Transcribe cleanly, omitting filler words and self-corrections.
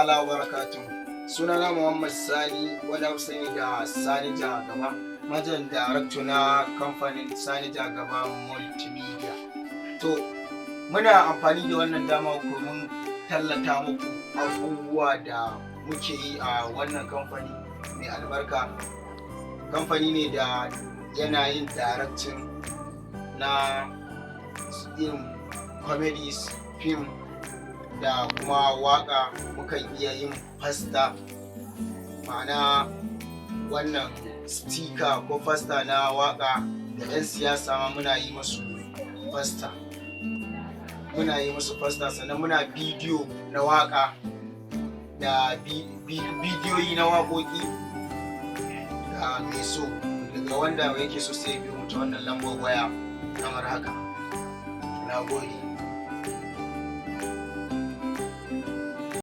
ta'ala wa barakatuhu. Sunana Muhammad Sani wanda aka sani da Sani Jagaba, Managing Director na kamfanin Sani Jagaba Multimedia. To, muna amfani da wannan dama domin tallata muku abubuwa da muke yi a wannan kamfani mai albarka. Kamfani ne da yana yin directing na irin comedies, film da kuma waka. Mukan iya yin fasta, ma'ana wannan sticker ko fasta na waka da 'yan siyasa ma muna yi musu fasta. Sannan muna bidiyo na waka da bidiyoyi na waƙoƙi da mai so daga wanda yake so sai biyo mutu wannan lambar waya kamar haka. Na gode.